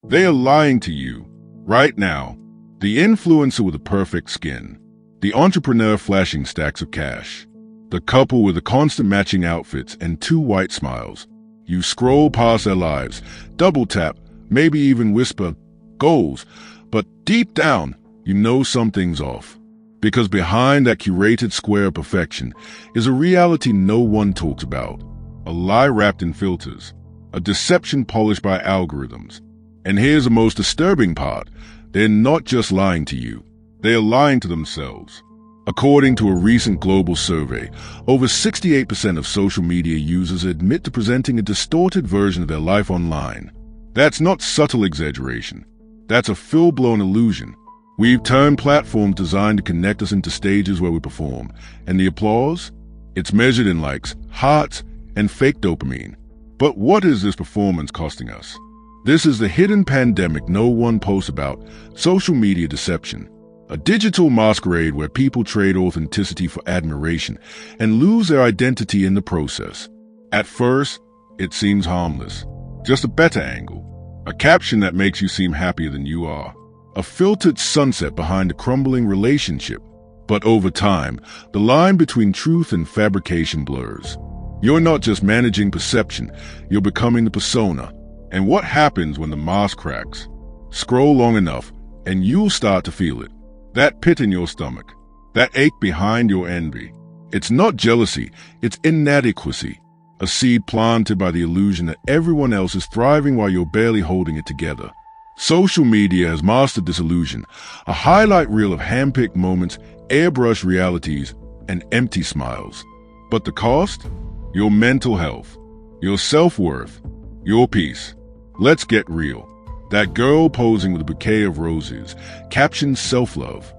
They are lying to you. Right now, the influencer with the perfect skin, the entrepreneur flashing stacks of cash, the couple with the constant matching outfits and two white smiles. You scroll past their lives, double tap, maybe even whisper, goals, but deep down, you know something's off. Because behind that curated square of perfection is a reality no one talks about, a lie wrapped in filters, a deception polished by algorithms. And here's the most disturbing part. They're not just lying to you. They are lying to themselves. According to a recent global survey, over 68% of social media users admit to presenting a distorted version of their life online. That's not subtle exaggeration. That's a full-blown illusion. We've turned platforms designed to connect us into stages where we perform. And the applause? It's measured in likes, hearts, and fake dopamine. But what is this performance costing us? This is the hidden pandemic no one posts about, social media deception. A digital masquerade where people trade authenticity for admiration and lose their identity in the process. At first, it seems harmless. Just a better angle. A caption that makes you seem happier than you are. A filtered sunset behind a crumbling relationship. But over time, the line between truth and fabrication blurs. You're not just managing perception, you're becoming the persona. And what happens when the mask cracks? Scroll long enough, and you'll start to feel it. That pit in your stomach, that ache behind your envy. It's not jealousy, it's inadequacy. A seed planted by the illusion that everyone else is thriving while you're barely holding it together. Social media has mastered this illusion, a highlight reel of hand-picked moments, airbrushed realities, and empty smiles. But the cost? Your mental health, your self-worth, your peace. Let's get real. That girl posing with a bouquet of roses, captioned self-love.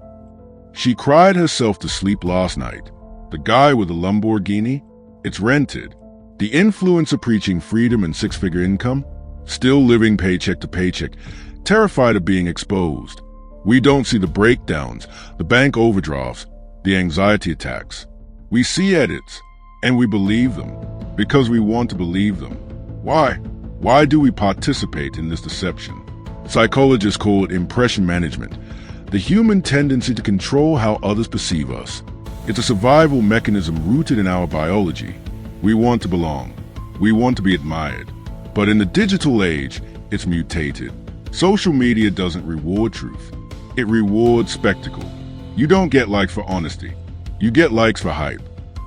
She cried herself to sleep last night. The guy with the Lamborghini? It's rented. The influencer preaching freedom and six-figure income? Still living paycheck to paycheck, terrified of being exposed. We don't see the breakdowns, the bank overdrafts, the anxiety attacks. We see edits, and we believe them, because we want to believe them. Why? Why do we participate in this deception? Psychologists call it impression management, the human tendency to control how others perceive us. It's a survival mechanism rooted in our biology. We want to belong. We want to be admired. But in the digital age, it's mutated. Social media doesn't reward truth. It rewards spectacle. You don't get likes for honesty. You get likes for hype.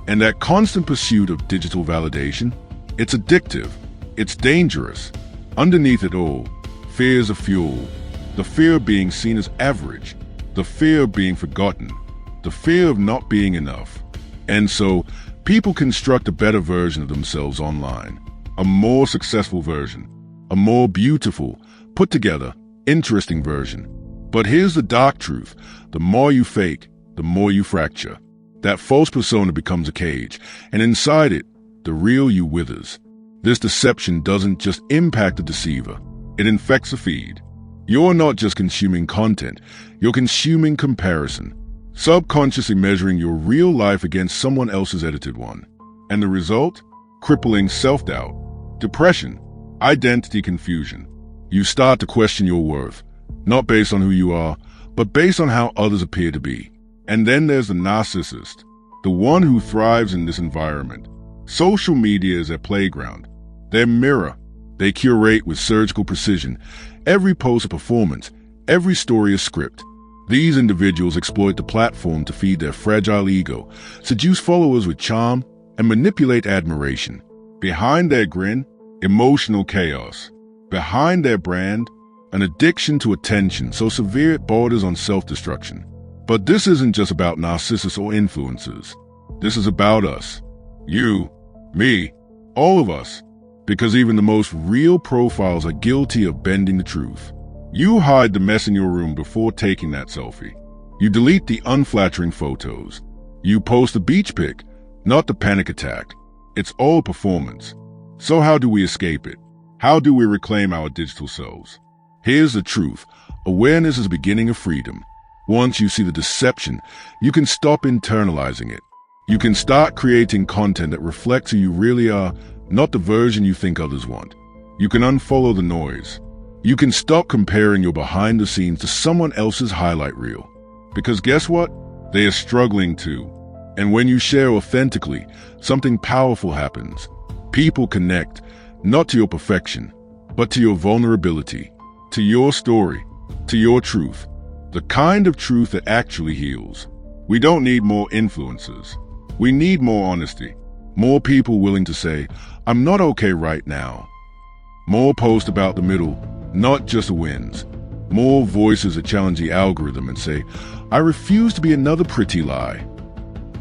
And that constant pursuit of digital validation, it's addictive. It's dangerous. Underneath it all, fears of fuel. The fear of being seen as average. The fear of being forgotten. The fear of not being enough. And so, people construct a better version of themselves online. A more successful version. A more beautiful, put together, interesting version. But here's the dark truth. The more you fake, the more you fracture. That false persona becomes a cage, and inside it, the real you withers. This deception doesn't just impact the deceiver. It infects the feed. You're not just consuming content, you're consuming comparison, subconsciously measuring your real life against someone else's edited one. And the result? Crippling self-doubt, depression, identity confusion. You start to question your worth, not based on who you are, but based on how others appear to be. And then there's the narcissist, the one who thrives in this environment. Social media is their playground, their mirror. They curate with surgical precision. Every post a performance, every story a script. These individuals exploit the platform to feed their fragile ego, seduce followers with charm, and manipulate admiration. Behind their grin, emotional chaos. Behind their brand, an addiction to attention so severe it borders on self-destruction. But this isn't just about narcissists or influencers. This is about us. You, me, all of us. Because even the most real profiles are guilty of bending the truth. You hide the mess in your room before taking that selfie. You delete the unflattering photos. You post the beach pic, not the panic attack. It's all performance. So how do we escape it? How do we reclaim our digital selves? Here's the truth. Awareness is the beginning of freedom. Once you see the deception, you can stop internalizing it. You can start creating content that reflects who you really are, not the version you think others want. You can unfollow the noise. You can stop comparing your behind the scenes to someone else's highlight reel. Because guess what? They are struggling too. And when you share authentically, something powerful happens. People connect, not to your perfection, but to your vulnerability, to your story, to your truth. The kind of truth that actually heals. We don't need more influencers. We need more honesty. More people willing to say, I'm not okay right now. More posts about the middle, not just wins. More voices that challenge the algorithm and say, I refuse to be another pretty lie.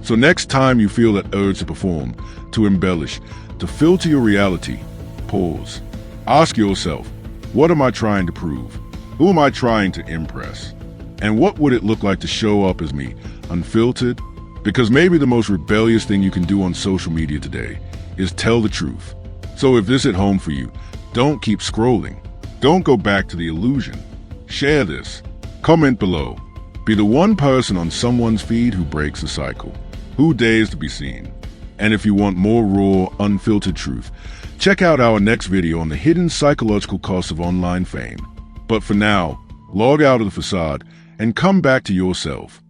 So next time you feel that urge to perform, to embellish, to filter your reality, pause. Ask yourself, what am I trying to prove? Who am I trying to impress? And what would it look like to show up as me, unfiltered? Because maybe the most rebellious thing you can do on social media today is tell the truth. So if this hit home for you, don't keep scrolling. Don't go back to the illusion. Share this. Comment below. Be the one person on someone's feed who breaks the cycle, who dares to be seen. And if you want more raw, unfiltered truth, check out our next video on the hidden psychological costs of online fame. But for now, log out of the facade and come back to yourself.